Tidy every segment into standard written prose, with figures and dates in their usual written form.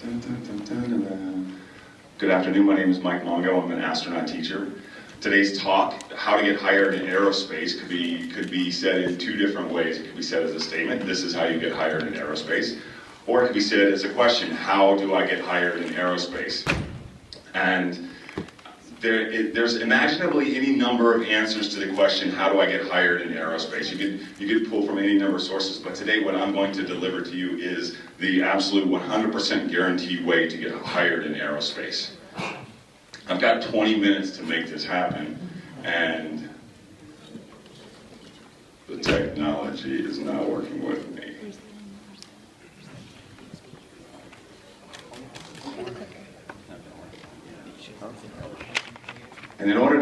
Good afternoon, my name is Mike Mongo. I'm an astronaut teacher. Today's talk, how to get hired in aerospace, could be said in two different ways. It could be said as a statement, this is how you get hired in aerospace. Or it could be said as a question, how do I get hired in aerospace? And there's imaginably any number of answers to the question, how do I get hired in aerospace? You could pull from any number of sources, but today what I'm going to deliver to you is the absolute 100% guaranteed way to get hired in aerospace. I've got 20 minutes to make this happen, and the technology is not working with me. And in order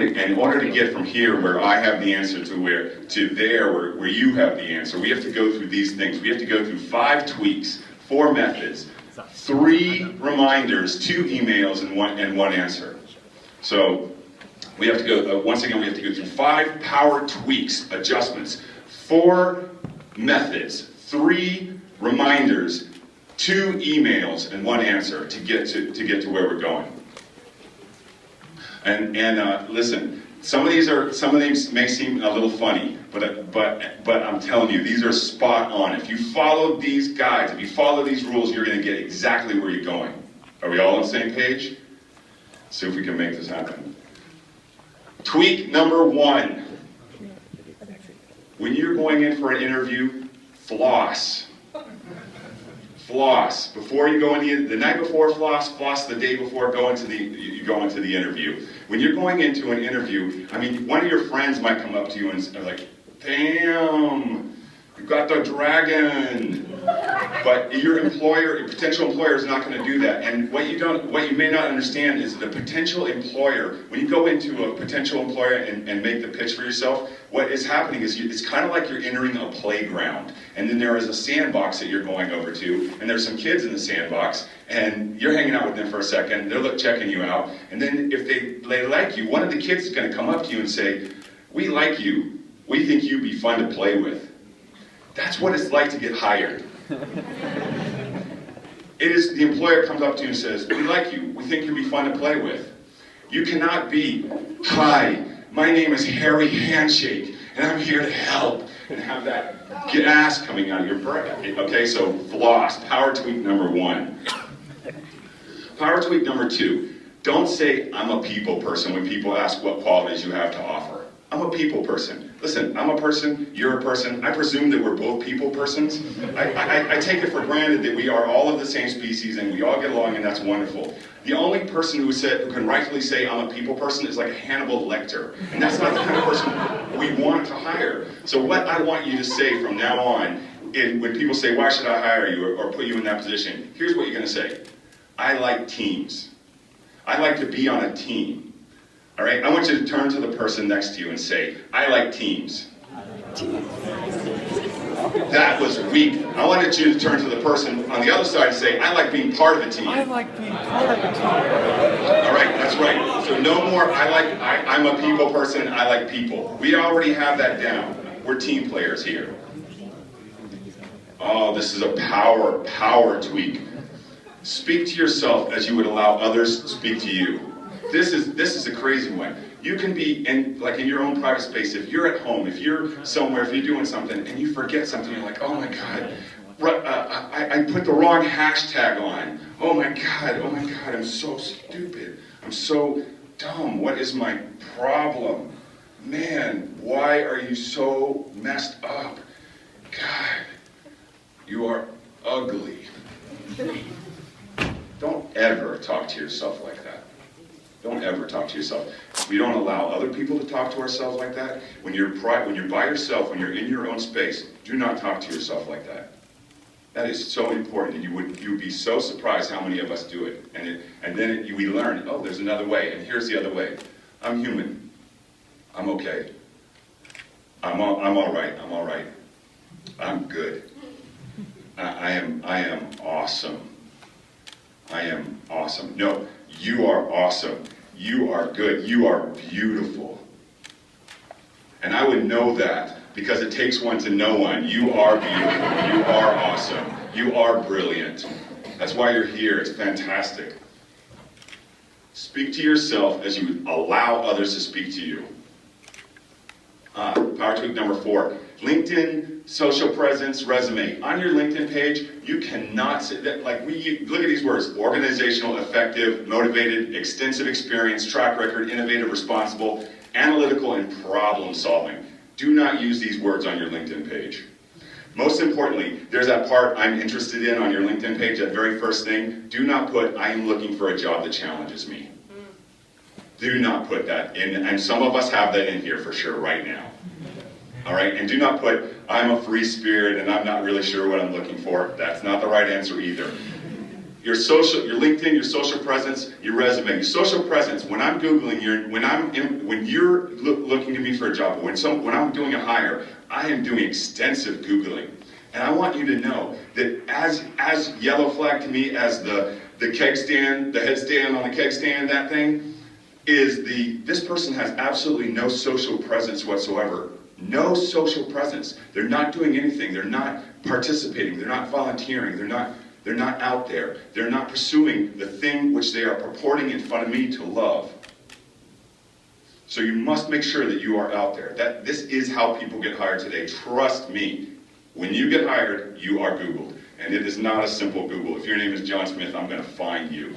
to get from here, where I have the answer, to there, where you have the answer, we have to go through these things. We have to go through 5 tweaks, 4 methods, 3 reminders, 2 emails, and one answer. So we have to go, once again, we have to go through 5 power tweaks, adjustments, 4 methods, 3 reminders, 2 emails, and 1 answer to get to where we're going. And listen, some of these may seem a little funny, but I'm telling you, these are spot on. If you follow these guides, if you follow these rules, you're going to get exactly where you're going. Are we all on the same page? See if we can make this happen. Tweak number 1. When you're going in for an interview, floss. Floss. Before you go in the night before, floss the day before you go into the interview. When you're going into an interview, I mean, one of your friends might come up to you and like, damn, you got the dragon. But your potential employer is not going to do that. And what you may not understand is that a potential employer, when you go into a potential employer and make the pitch for yourself, what is happening is it's kind of like you're entering a playground. And then there is a sandbox that you're going over to, and there's some kids in the sandbox, and you're hanging out with them for a second, they're checking you out, and then if they like you, one of the kids is going to come up to you and say, we like you, we think you'd be fun to play with. That's what it's like to get hired. It is, the employer comes up to you and says, we like you, we think you'd be fun to play with. You cannot be, hi, my name is Harry Handshake, and I'm here to help, and have that gas coming out of your brain. Okay, so floss, power tweak number 1. Power tweak number 2, don't say I'm a people person when people ask what qualities you have to offer. I'm a people person. Listen, I'm a person, you're a person. I presume that we're both people persons. I take it for granted that we are all of the same species and we all get along, and that's wonderful. The only person who can rightfully say I'm a people person is like Hannibal Lecter. And that's not the kind of person we want to hire. So what I want you to say from now on, when people say, why should I hire you or put you in that position, here's what you're going to say. I like teams. I like to be on a team. All right, I want you to turn to the person next to you and say, I like teams. That was weak. I wanted you to turn to the person on the other side and say, I like being part of a team. I like being part of a team. All right, that's right. So no more, I'm a people person, I like people. We already have that down. We're team players here. Oh, this is a power tweak. Speak to yourself as you would allow others to speak to you. This is a crazy one. You can be in your own private space. If you're at home, if you're somewhere, if you're doing something and you forget something, you're like, oh my God, I put the wrong hashtag on. Oh my God, I'm so stupid. I'm so dumb. What is my problem? Man, why are you so messed up? God, you are ugly. Don't ever talk to yourself like that. Don't ever talk to yourself. We don't allow other people to talk to ourselves like that. When you're by yourself, when you're in your own space, do not talk to yourself like that. That is so important, and you would be so surprised how many of us do it. And then we learn, oh, there's another way, and here's the other way. I'm human. I'm okay. I'm all right. I'm good. I am awesome. I am awesome. No, you are awesome. You are good. You are beautiful. And I would know that because it takes one to know one. You are beautiful. You are awesome. You are brilliant. That's why you're here. It's fantastic. Speak to yourself as you would allow others to speak to you. Power tweak number 4. LinkedIn, social presence, resume. On your LinkedIn page, you cannot say that, look at these words: organizational, effective, motivated, extensive experience, track record, innovative, responsible, analytical, and problem solving. Do not use these words on your LinkedIn page. Most importantly, there's that part I'm interested in on your LinkedIn page, that very first thing. Do not put, I am looking for a job that challenges me. Do not put that in, and some of us have that in here for sure right now. All right, and do not put, I'm a free spirit and I'm not really sure what I'm looking for. That's not the right answer either. Your LinkedIn, your social presence, your resume. Your social presence, when I'm Googling, when you're looking to me for a job, when I'm doing a hire, I am doing extensive Googling. And I want you to know that as yellow flag to me as the keg stand, the headstand on the keg stand, that thing, is this person has absolutely no social presence whatsoever. No social presence. They're not doing anything. They're not participating. They're not volunteering. They're not out there. They're not pursuing the thing which they are purporting in front of me to love. So you must make sure that you are out there. This is how people get hired today. Trust me. When you get hired, you are Googled. And it is not a simple Google. If your name is John Smith, I'm going to find you.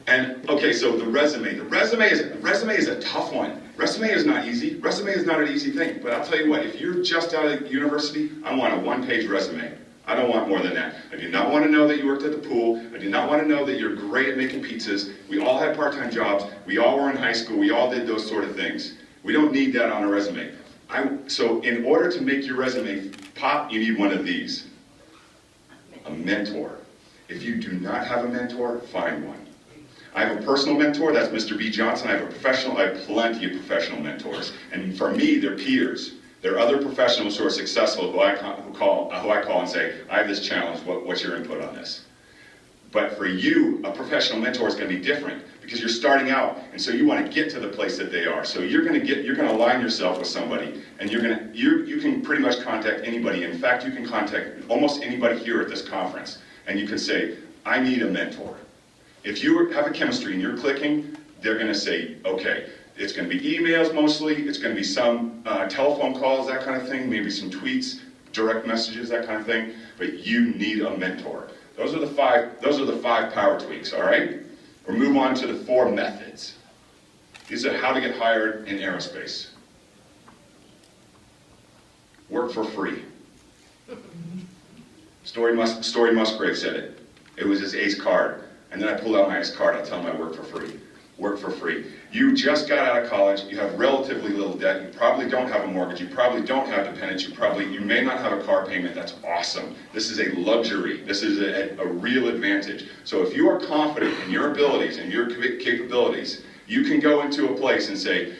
And okay, so the resume. The resume is a tough one. Resume is not easy. Resume is not an easy thing. But I'll tell you what, if you're just out of university, I want a one-page resume. I don't want more than that. I do not want to know that you worked at the pool. I do not want to know that you're great at making pizzas. We all had part-time jobs. We all were in high school. We all did those sort of things. We don't need that on a resume. So in order to make your resume pop, you need one of these. A mentor. If you do not have a mentor, find one. I have a personal mentor, that's Mr. B. Johnson. I have plenty of professional mentors. And for me, they're peers. They're other professionals who are successful who I call and say, I have this challenge, what's your input on this? But for you, a professional mentor is going to be different because you're starting out, and so you want to get to the place that they are. So you're going to align yourself with somebody, and you can pretty much contact anybody. In fact, you can contact almost anybody here at this conference, and you can say, I need a mentor. If you have a chemistry and you're clicking, they're going to say, okay, it's going to be emails mostly, it's going to be some telephone calls, that kind of thing, maybe some tweets, direct messages, that kind of thing, but you need a mentor. Those are the five power tweaks, all right? We'll move on to the 4 methods. These are how to get hired in aerospace. Work for free. Story Musgrave said it. It was his ace card. And then I pull out my ace card, I tell him I work for free. Work for free. You just got out of college, you have relatively little debt, you probably don't have a mortgage, you probably don't have dependents, you may not have a car payment. That's awesome. This is a luxury. This is a real advantage. So if you are confident in your abilities and your capabilities, you can go into a place and say,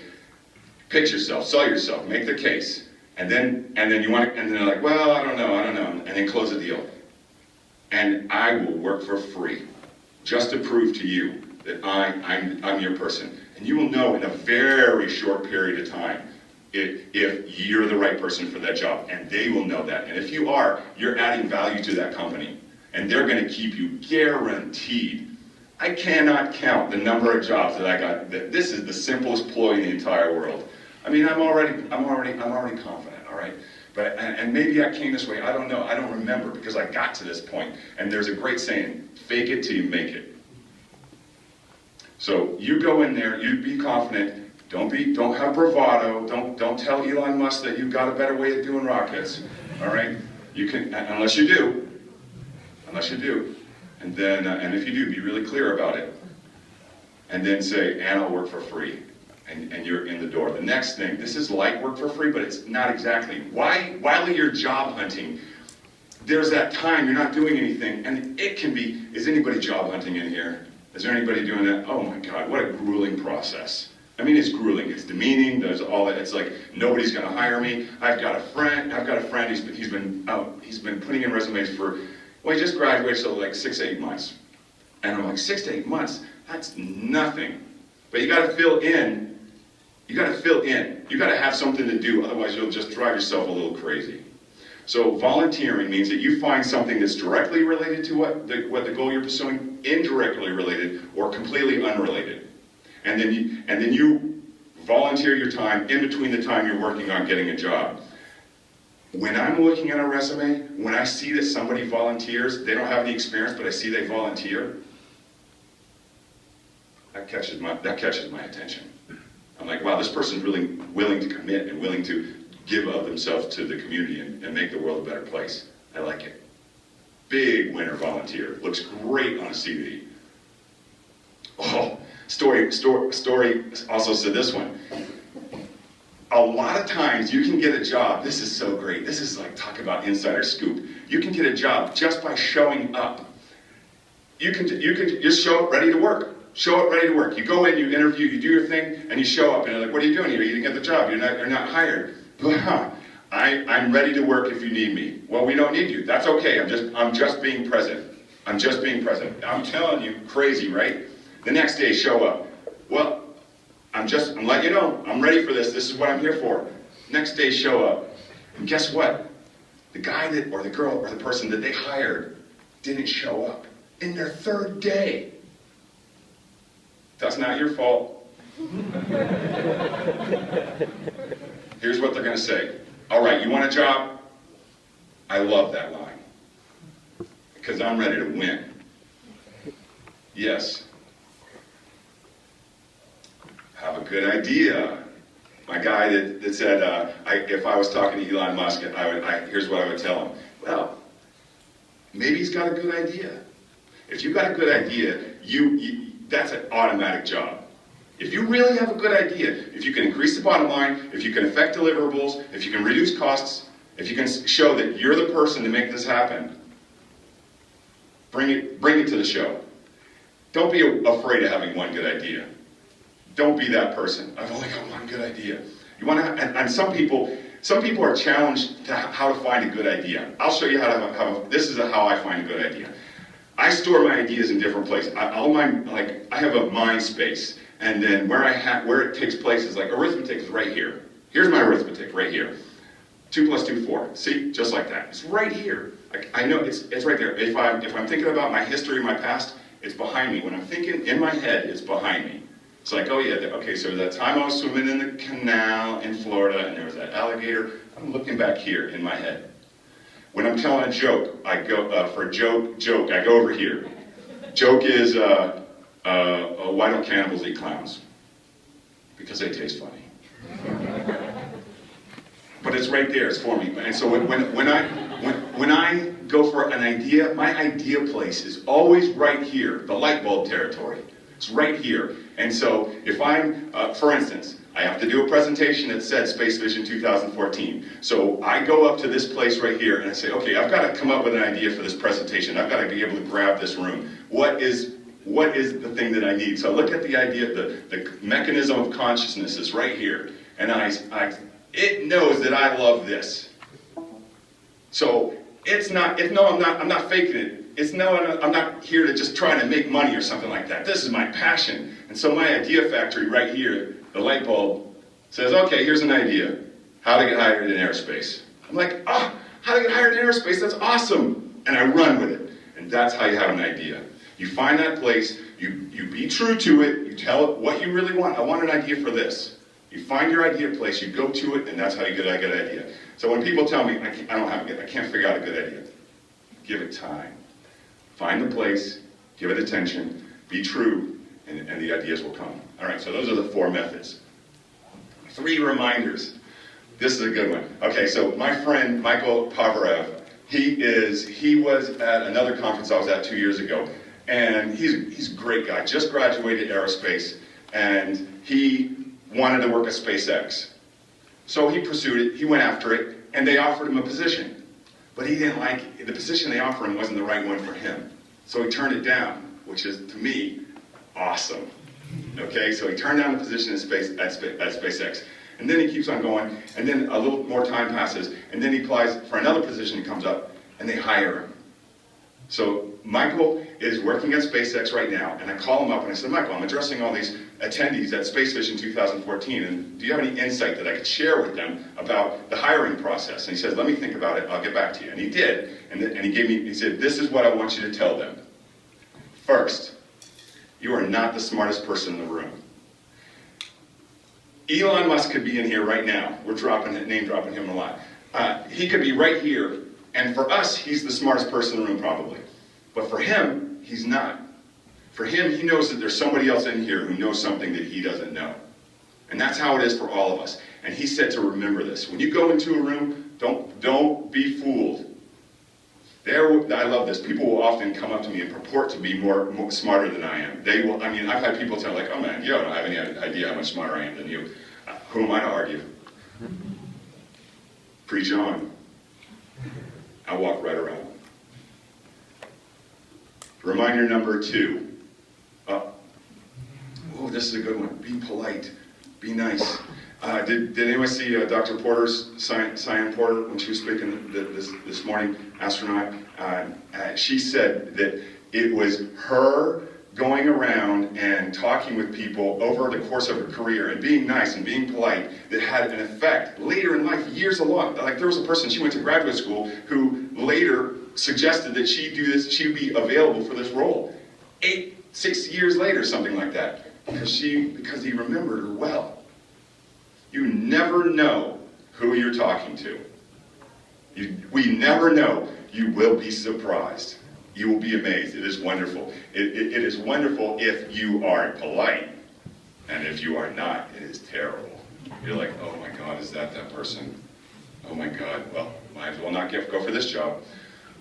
pitch yourself, sell yourself, make the case. And then they're like, well, I don't know, and then close the deal. And I will work for free, just to prove to you that I'm your person. And you will know in a very short period of time if you're the right person for that job. And they will know that. And if you are, you're adding value to that company. And they're going to keep you guaranteed. I cannot count the number of jobs that I got. This is the simplest ploy in the entire world. I mean, I'm already confident, all right? But and maybe I came this way, I don't know, I don't remember, because I got to this point. And there's a great saying, fake it till you make it. So you go in there, you be confident, don't have bravado, don't tell Elon Musk that you've got a better way of doing rockets, all right? You can, unless you do. And then, and if you do, be really clear about it. And then say, and I'll work for free. And you're in the door. The next thing, this is like work for free, but it's not exactly. While you're job hunting, there's that time you're not doing anything, and it can be, is anybody job hunting in here? Is there anybody doing that? Oh my God, what a grueling process. I mean, it's grueling, it's demeaning, there's all that, it's like, nobody's gonna hire me. I've got a friend, he's been putting in resumes for, well, he just graduated, so like 6 to 8 months. And I'm like, 6 to 8 months? That's nothing. But you gotta fill in. You gotta have something to do, otherwise you'll just drive yourself a little crazy. So volunteering means that you find something that's directly related to what the goal you're pursuing, indirectly related, or completely unrelated. And then you volunteer your time in between the time you're working on getting a job. When I'm looking at a resume, when I see that somebody volunteers, they don't have any experience, but I see they volunteer, that catches my attention. I'm like, wow, this person's really willing to commit and willing to give of themselves to the community and make the world a better place. I like it. Big winner volunteer. Looks great on a CV. Oh, story also said this one. A lot of times you can get a job. This is so great. This is like, talk about insider scoop. You can get a job just by showing up. You can just show up ready to work. Show up ready to work. You go in, you interview, you do your thing, and you show up, and you're like, what are you doing here? You didn't get the job. You're not hired. I'm ready to work if you need me. Well, we don't need you. That's okay. I'm just being present. I'm just being present. I'm telling you, crazy, right? The next day, show up. Well, I'm letting you know, I'm ready for this. This is what I'm here for. Next day, show up. And guess what? The guy or the girl, or the person that they hired didn't show up in their third day. That's not your fault. Here's what they're going to say. All right, you want a job? I love that line. Because I'm ready to win. Yes. Have a good idea. My guy that said, if I was talking to Elon Musk, here's what I would tell him. Well, maybe he's got a good idea. If you've got a good idea, that's an automatic job. If you really have a good idea, if you can increase the bottom line, if you can affect deliverables, if you can reduce costs, if you can show that you're the person to make this happen, bring it to the show. Don't be afraid of having one good idea. Don't be that person. I've only got one good idea. You want to, and some people are challenged to how to find a good idea. I'll show you this is how I find a good idea. I store my ideas in different places. I have a mind space, and then where it takes place is like arithmetic is right here. Here's my arithmetic right here. 2 + 2 = 4. See, just like that. It's right here. I know it's right there. If I'm thinking about my history, my past, it's behind me. When I'm thinking in my head, it's behind me. It's like, oh yeah, okay. So that time I was swimming in the canal in Florida, and there was that alligator. I'm looking back here in my head. When I'm telling a joke, I go for joke. I go over here. Joke is why don't cannibals eat clowns? Because they taste funny. But it's right there. It's for me. And so when I go for an idea, my idea place is always right here, the light bulb territory. It's right here. And so if I'm, for instance, I have to do a presentation at SEDS SpaceVision 2014. So I go up to this place right here and I say, okay, I've got to come up with an idea for this presentation. I've got to be able to grab this room. What is the thing that I need? So I look at the idea, the mechanism of consciousness is right here. And it knows that I love this. So I'm not faking it. I'm not here to just try to make money or something like that. This is my passion. And so my idea factory right here, the light bulb, says, okay, here's an idea. How to get hired in aerospace. I'm like, how to get hired in aerospace, that's awesome. And I run with it. And that's how you have an idea. You find that place, you be true to it, you tell it what you really want. I want an idea for this. You find your idea place, you go to it, and that's how you get a good idea. So when people tell me, I can't figure out a good idea, give it time. Find the place, give it attention, be true, and the ideas will come. All right, so those are the 4 methods. 3 reminders. This is a good one. Okay, so my friend Michael Pavarev, he was at another conference I was at 2 years ago, and he's a great guy, just graduated Aerospace, and he wanted to work at SpaceX. So he pursued it, he went after it, and they offered him a position. But he didn't like it. The position they offered him wasn't the right one for him. So he turned it down, which is, to me, awesome. Okay, so he turned down the position at SpaceX. And then he keeps on going, and then a little more time passes, and then he applies for another position that comes up, and they hire him. So Michael is working at SpaceX right now, and I call him up and I said, Michael, I'm addressing all these attendees at SpaceVision 2014, and do you have any insight that I could share with them about the hiring process? And he says, let me think about it, I'll get back to you. And he did, and he said, this is what I want you to tell them. First, you are not the smartest person in the room. Elon Musk could be in here right now. We're name dropping him a lot. He could be right here, and for us, he's the smartest person in the room probably. But for him, he's not. For him, he knows that there's somebody else in here who knows something that he doesn't know. And that's how it is for all of us. And he said to remember this. When you go into a room, don't be fooled. I love this. People will often come up to me and purport to be more smarter than I am. I've had people tell like, oh man, you don't have any idea how much smarter I am than you. Who am I to argue? Preach on. I walk right around. Reminder number 2. Oh, this is a good one. Be polite. Be nice. Did anyone see Dr. Porter's, Sian Procter, when she was speaking this morning, astronaut? She said that it was her going around and talking with people over the course of her career and being nice and being polite that had an effect later in life, years along. Like there was a person, she went to graduate school, who later suggested that she do this, she would be available for this role. 6 years later, something like that, because he remembered her well. You never know who you're talking to. We never know. You will be surprised. You will be amazed. It is wonderful. It is wonderful if you are polite, and if you are not, it is terrible. You're like, oh my God, is that person? Oh my God, well, might as well not go for this job.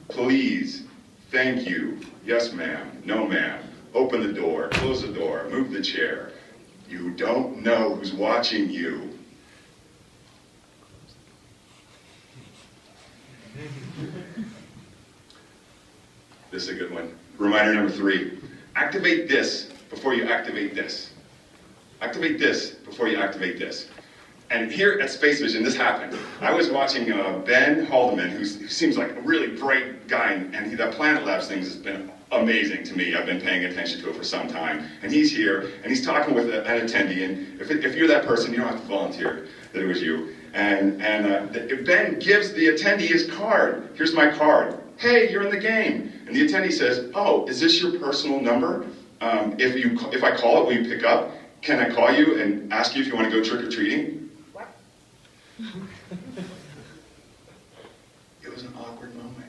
Please, thank you, yes ma'am, no ma'am, open the door, close the door, move the chair. You don't know who's watching you. This is a good one. Reminder number 3. Activate this before you activate this. Activate this before you activate this. And here at SpaceVision, this happened. I was watching Ben Haldeman, who seems like a really bright guy, and that Planet Labs thing has been amazing to me. I've been paying attention to it for some time. And he's here, and he's talking with an attendee, and if you're that person, you don't have to volunteer that it was you. And Ben gives the attendee his card. Here's my card. Hey, you're in the game. And the attendee says, oh, is this your personal number? If I call it, will you pick up? Can I call you and ask you if you want to go trick-or-treating? What? It was an awkward moment.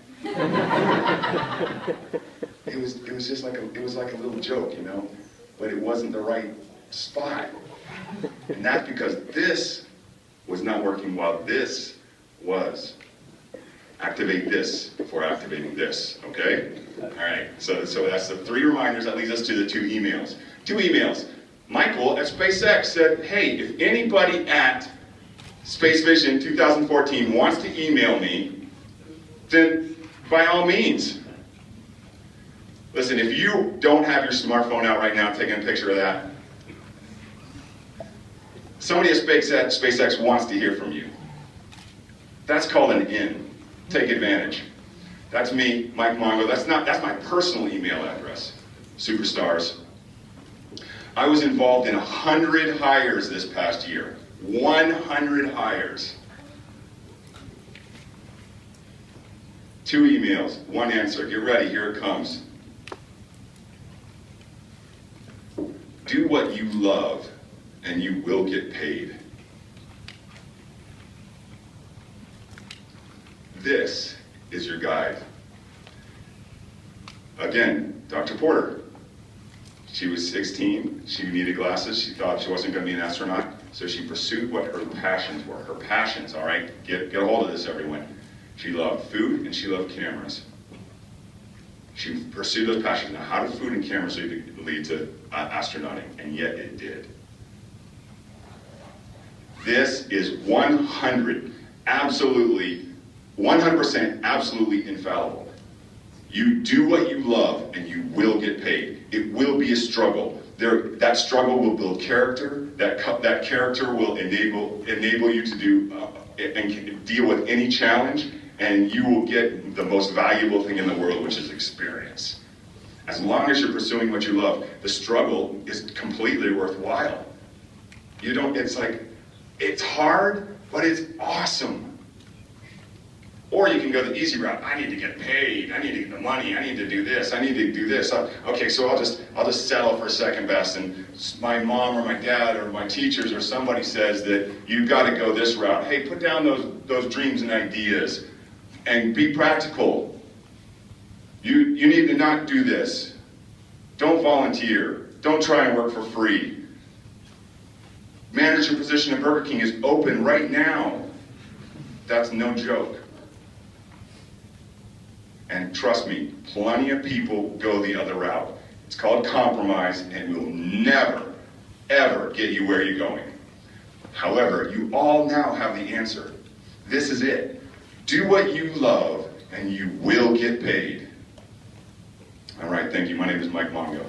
It was just like a little joke, you know, but it wasn't the right spot. And that's because this was not working while this was. Activate this before activating this, okay? All right, so that's the 3 reminders. That leads us to the 2 emails. 2 emails. Michael at SpaceX said, hey, if anybody at SpaceVision 2014 wants to email me, then by all means. Listen, if you don't have your smartphone out right now taking a picture of that, somebody at SpaceX wants to hear from you. That's called an in. Take advantage. That's me, Mike Mongo. That's my personal email address. Superstars. I was involved in 100 hires this past year. 100 hires. 2 emails, 1 answer. Get ready, here it comes. Do what you love, and you will get paid. This is your guide. Again, Dr. Porter. She was 16, she needed glasses, she thought she wasn't going to be an astronaut, so she pursued what her passions were. Her passions, all right? Get a hold of this, everyone. She loved food and she loved cameras. She pursued those passions. Now, how did food and cameras lead to astronauting? And yet it did. This is 100% absolutely infallible. You do what you love and you will get paid. It will be a struggle. That struggle will build character. That character will enable you to do and deal with any challenge. and you will get the most valuable thing in the world, which is experience. As long as you're pursuing what you love, the struggle is completely worthwhile. You don't, it's like, it's hard, but it's awesome. Or you can go the easy route. I need to get paid. I need to get the money. I need to do this. I need to do this. Okay, so I'll just settle for second best. And my mom or my dad or my teachers or somebody says that you've got to go this route. Hey, put down those dreams and ideas and be practical. You need to not do this. Don't volunteer. Don't try and work for free. Manager position at Burger King is open right now. That's no joke. And trust me, plenty of people go the other route. It's called compromise, and it will never, ever get you where you're going. However, you all now have the answer. This is it. Do what you love, and you will get paid. All right, thank you. My name is Mike Mongo.